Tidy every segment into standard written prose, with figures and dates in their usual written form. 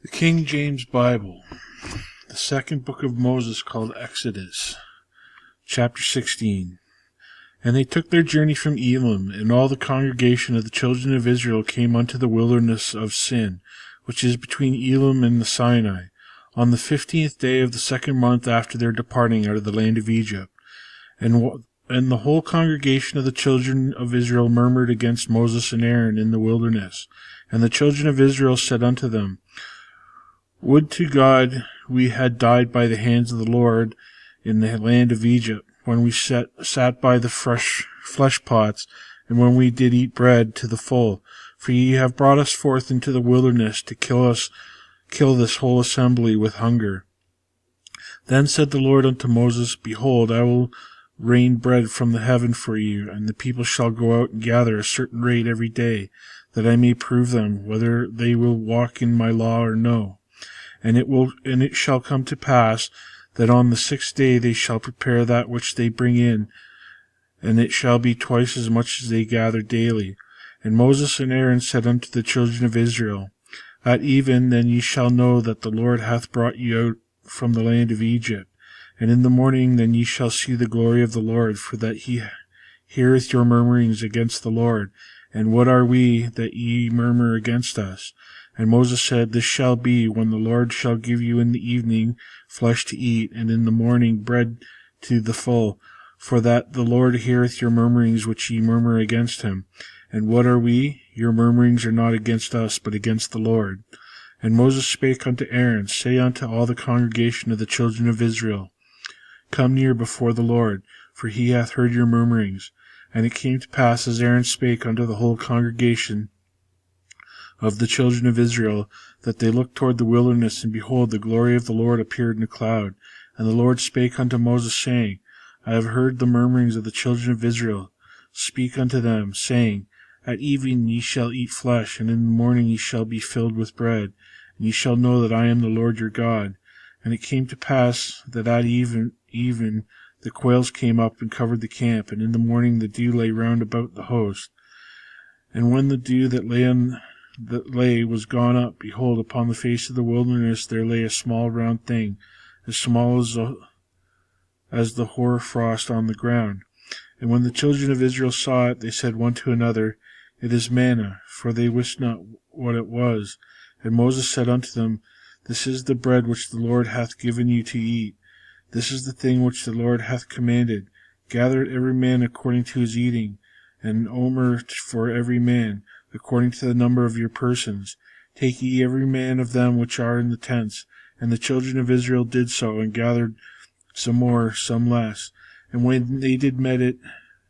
The King James Bible, the second book of Moses, called Exodus, chapter 16. And they took their journey from Elim, and all the congregation of the children of Israel came unto the wilderness of Sin, which is between Elim and the Sinai, on the 15th day of the second month after their departing out of the land of Egypt. And the whole congregation of the children of Israel murmured against Moses and Aaron in the wilderness. And the children of Israel said unto them, Would to God we had died by the hands of the Lord in the land of Egypt, when we sat by the flesh pots, and when we did eat bread to the full. For ye have brought us forth into the wilderness to kill this whole assembly with hunger. Then said the Lord unto Moses, Behold, I will rain bread from the heaven for you, and the people shall go out and gather a certain rate every day, that I may prove them whether they will walk in my law or no. And it shall come to pass that on the 6th day they shall prepare that which they bring in, and it shall be twice as much as they gather daily. And Moses and Aaron said unto the children of Israel, At even then ye shall know that the Lord hath brought you out from the land of Egypt. And in the morning then ye shall see the glory of the Lord, for that he heareth your murmurings against the Lord. And what are we that ye murmur against us? And Moses said, This shall be, when the Lord shall give you in the evening flesh to eat, and in the morning bread to the full, for that the Lord heareth your murmurings which ye murmur against him. And what are we? Your murmurings are not against us, but against the Lord. And Moses spake unto Aaron, Say unto all the congregation of the children of Israel, Come near before the Lord, for he hath heard your murmurings. And it came to pass, as Aaron spake unto the whole congregation of the children of Israel, that they looked toward the wilderness, and behold, the glory of the Lord appeared in a cloud. And the Lord spake unto Moses, saying, I have heard the murmurings of the children of Israel. Speak unto them, saying, At even ye shall eat flesh, and in the morning ye shall be filled with bread, and ye shall know that I am the Lord your God. And it came to pass that at even the quails came up and covered the camp, and in the morning the dew lay round about the host. And when the dew that lay was gone up, behold, upon the face of the wilderness there lay a small round thing, as small as the hoar frost on the ground. And when the children of Israel saw it, they said one to another, It is manna, for they wist not what it was. And Moses said unto them, This is the bread which the Lord hath given you to eat. This is the thing which the Lord hath commanded. Gather it every man according to his eating, an omer for every man, according to the number of your persons. Take ye every man of them which are in the tents. And the children of Israel did so, and gathered some more, some less. And when they did met it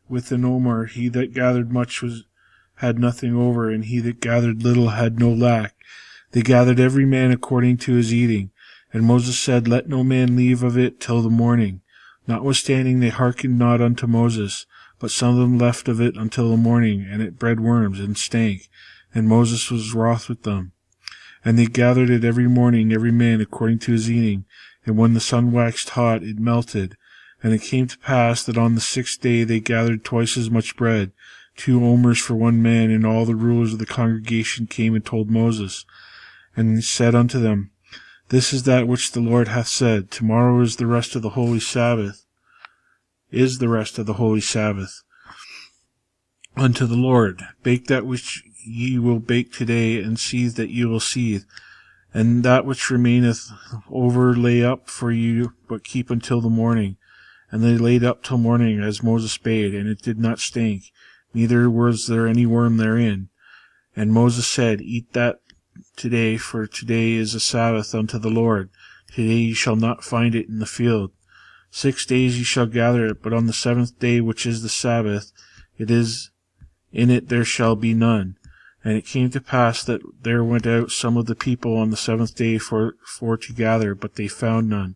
with an omer, he that gathered much had nothing over, and he that gathered little had no lack. They gathered every man according to his eating. And Moses said, Let no man leave of it till the morning. Notwithstanding they hearkened not unto Moses, but some of them left of it until the morning, and it bred worms, and stank. And Moses was wroth with them. And they gathered it every morning, every man according to his eating. And when the sun waxed hot, it melted. And it came to pass that on the 6th day they gathered twice as much bread, 2 omers for one man. And all the rulers of the congregation came and told Moses. And he said unto them, This is that which the Lord hath said, Tomorrow is the rest of the holy Sabbath. Unto the Lord. Bake that which ye will bake today, and seethe that ye will seethe. And that which remaineth over lay up for you, but keep until the morning. And they laid up till morning, as Moses bade, and it did not stink, neither was there any worm therein. And Moses said, Eat that today, for today is a Sabbath unto the Lord. Today ye shall not find it in the field. 6 days ye shall gather it, but on the 7th day, which is the Sabbath, in it there shall be none. And it came to pass that there went out some of the people on the 7th day for to gather, but they found none.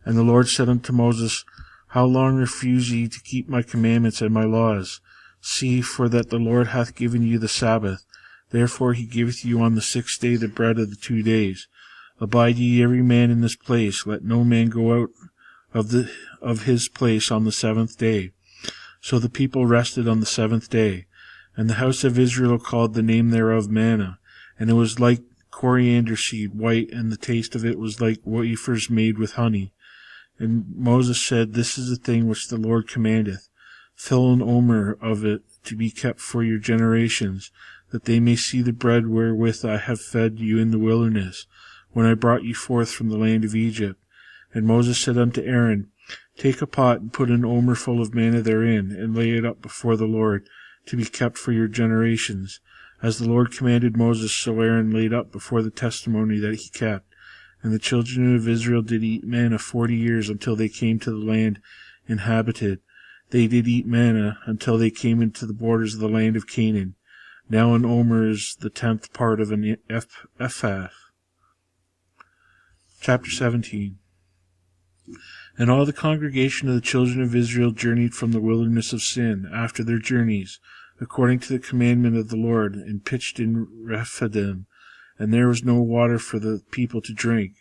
And the Lord said unto Moses, How long refuse ye to keep my commandments and my laws? See, for that the Lord hath given you the Sabbath. Therefore he giveth you on the 6th day the bread of the 2 days. Abide ye every man in this place. Let no man go out of his place on the 7th day. So the people rested on the 7th day. And the house of Israel called the name thereof manna, and it was like coriander seed, white, and the taste of it was like wafers made with honey. And Moses said, This is the thing which the Lord commandeth. Fill an omer of it to be kept for your generations, that they may see the bread wherewith I have fed you in the wilderness, when I brought you forth from the land of Egypt. And Moses said unto Aaron, Take a pot, and put an omer full of manna therein, and lay it up before the Lord, to be kept for your generations. As the Lord commanded Moses, so Aaron laid up before the testimony that he kept. And the children of Israel did eat manna 40 years, until they came to the land inhabited. They did eat manna until they came into the borders of the land of Canaan. Now an omer is the 10th part of an ephah. Chapter 17. And all the congregation of the children of Israel journeyed from the wilderness of Sin, after their journeys, according to the commandment of the Lord, and pitched in Rephidim. And there was no water for the people to drink.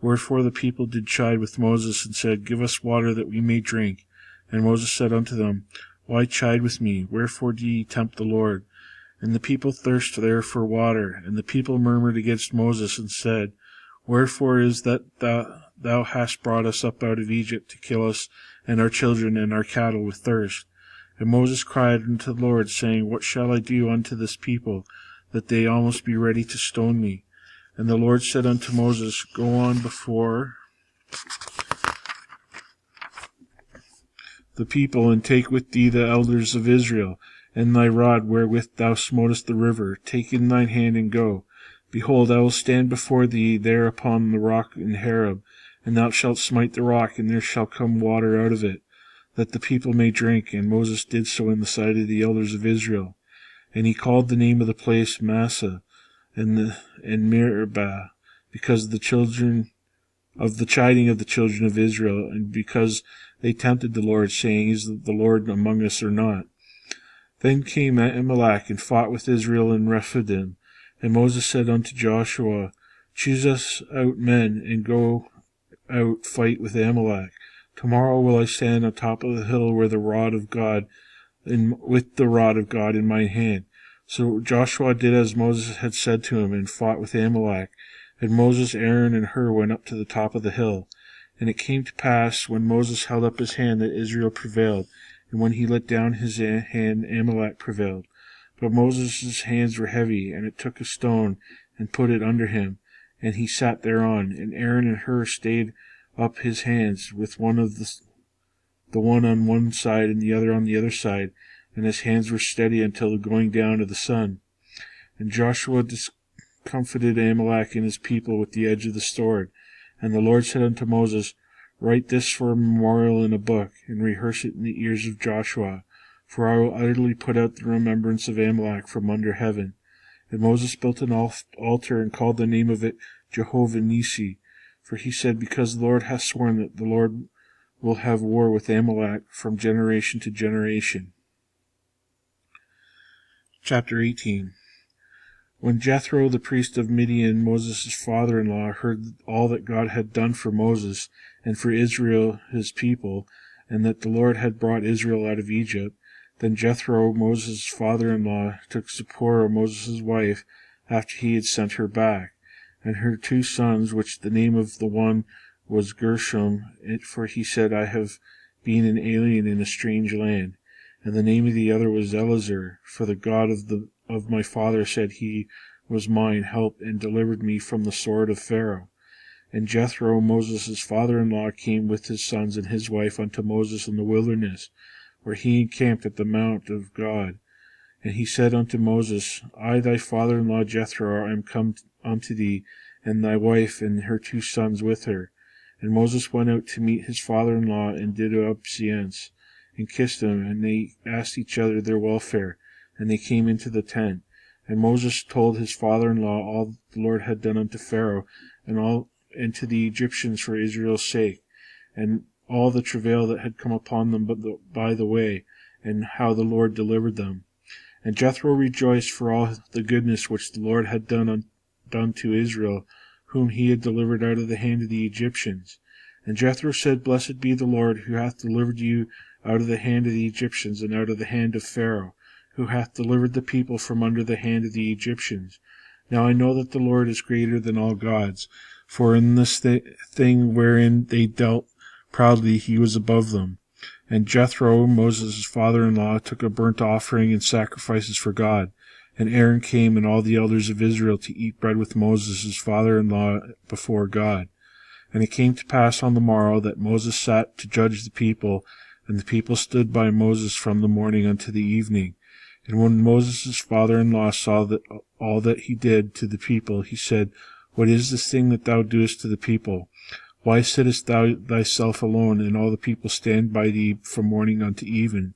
Wherefore the people did chide with Moses, and said, Give us water that we may drink. And Moses said unto them, Why chide with me? Wherefore do ye tempt the Lord? And the people thirst there for water. And the people murmured against Moses, and said, Wherefore is that thou hast brought us up out of Egypt to kill us and our children and our cattle with thirst? And Moses cried unto the Lord, saying, What shall I do unto this people, that they almost be ready to stone me? And the Lord said unto Moses, Go on before the people, and take with thee the elders of Israel, and thy rod wherewith thou smotest the river. Take in thine hand, and go. Behold, I will stand before thee there upon the rock in Horeb, and thou shalt smite the rock, and there shall come water out of it, that the people may drink. And Moses did so in the sight of the elders of Israel. And he called the name of the place Massah, and Meribah, because of the chiding of the children of Israel, and because they tempted the Lord, saying, Is the Lord among us or not? Then came Amalek and fought with Israel in Rephidim. And Moses said unto Joshua, Choose us out men, and go out fight with Amalek. Tomorrow will I stand on top of the hill where the rod of God, with the rod of God in my hand. So Joshua did as Moses had said to him, and fought with Amalek. And Moses, Aaron, and Hur went up to the top of the hill. And it came to pass, when Moses held up his hand, that Israel prevailed, and when he let down his hand, Amalek prevailed. But Moses' hands were heavy, and it took a stone, and put it under him, and he sat thereon. And Aaron and Hur stayed up his hands, with one of the one on one side, and the other on the other side, and his hands were steady until the going down of the sun. And Joshua discomfited Amalek and his people with the edge of the sword. And the Lord said unto Moses, Write this for a memorial in a book, and rehearse it in the ears of Joshua, for I will utterly put out the remembrance of Amalek from under heaven. And Moses built an altar, and called the name of it Jehovah Nissi, for he said, Because the Lord hath sworn that the Lord will have war with Amalek from generation to generation. Chapter 18. When Jethro, the priest of Midian, Moses' father-in-law, heard all that God had done for Moses and for Israel his people, and that the Lord had brought Israel out of Egypt, then Jethro, Moses' father-in-law, took Zipporah, Moses' wife, after he had sent her back, and her 2 sons, which the name of the one was Gershom, for he said, I have been an alien in a strange land, and the name of the other was Eleazar, for the God of my father said he was mine help, and delivered me from the sword of Pharaoh. And Jethro, Moses' father-in-law, came with his sons and his wife unto Moses in the wilderness, where he encamped at the mount of God. And he said unto Moses, I, thy father-in-law Jethro, am come unto thee, and thy wife and her 2 sons with her. And Moses went out to meet his father-in-law, and did obeisance, and kissed him, and they asked each other their welfare, and they came into the tent. And Moses told his father-in-law all that the Lord had done unto Pharaoh, and to the Egyptians for Israel's sake, and all the travail that had come upon them by the way, and how the Lord delivered them. And Jethro rejoiced for all the goodness which the Lord had done to Israel, whom he had delivered out of the hand of the Egyptians. And Jethro said, Blessed be the Lord, who hath delivered you out of the hand of the Egyptians, and out of the hand of Pharaoh, who hath delivered the people from under the hand of the Egyptians. Now I know that the Lord is greater than all gods, for in this thing wherein they dealt proudly he was above them. And Jethro, Moses' father-in-law, took a burnt offering and sacrifices for God. And Aaron came and all the elders of Israel to eat bread with Moses his father-in-law before God. And it came to pass on the morrow that Moses sat to judge the people, and the people stood by Moses from the morning unto the evening. And when Moses' father-in-law saw that all that he did to the people, he said, What is this thing that thou doest to the people? Why sittest thou thyself alone, and all the people stand by thee from morning unto even?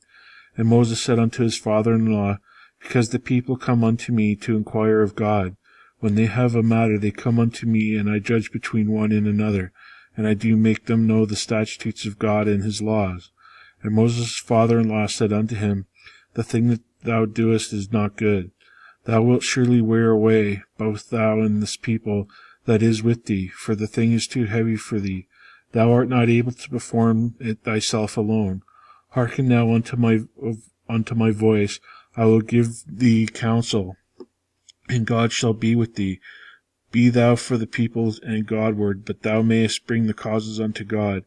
And Moses said unto his father-in-law, Because the people come unto me to inquire of God. When they have a matter, they come unto me, and I judge between one and another, and I do make them know the statutes of God and his laws. And Moses' father-in-law said unto him, The thing that thou doest is not good. Thou wilt surely wear away, both thou and this people that is with thee, for the thing is too heavy for thee. Thou art not able to perform it thyself alone. Hearken now unto my voice. I will give thee counsel, and God shall be with thee. Be thou for the people and Godward, but thou mayest bring the causes unto God.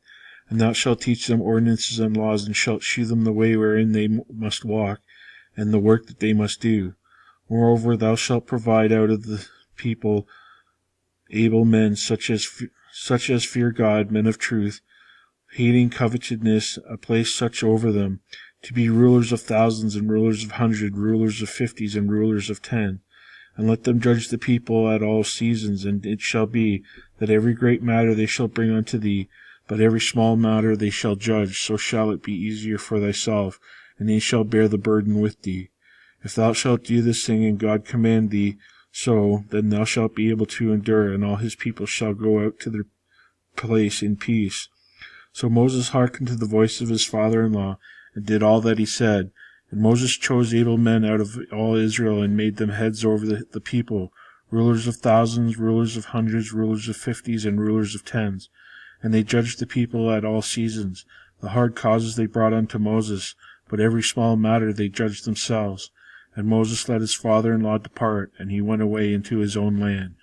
And thou shalt teach them ordinances and laws, and shalt shew them the way wherein they must walk, and the work that they must do. Moreover, thou shalt provide out of the people able men, such as fear God, men of truth, hating covetousness, a place such over them, to be rulers of thousands, and rulers of hundreds, rulers of 50s, and rulers of 10. And let them judge the people at all seasons, and it shall be, that every great matter they shall bring unto thee, but every small matter they shall judge, so shall it be easier for thyself, and they shall bear the burden with thee. If thou shalt do this thing, and God command thee so, then thou shalt be able to endure, and all his people shall go out to their place in peace. So Moses hearkened to the voice of his father-in-law, and did all that he said. And Moses chose able men out of all Israel, and made them heads over the people, rulers of thousands, rulers of hundreds, rulers of 50s, and rulers of 10s. And they judged the people at all seasons. The hard causes they brought unto Moses, but every small matter they judged themselves. And Moses let his father-in-law depart, and he went away into his own land.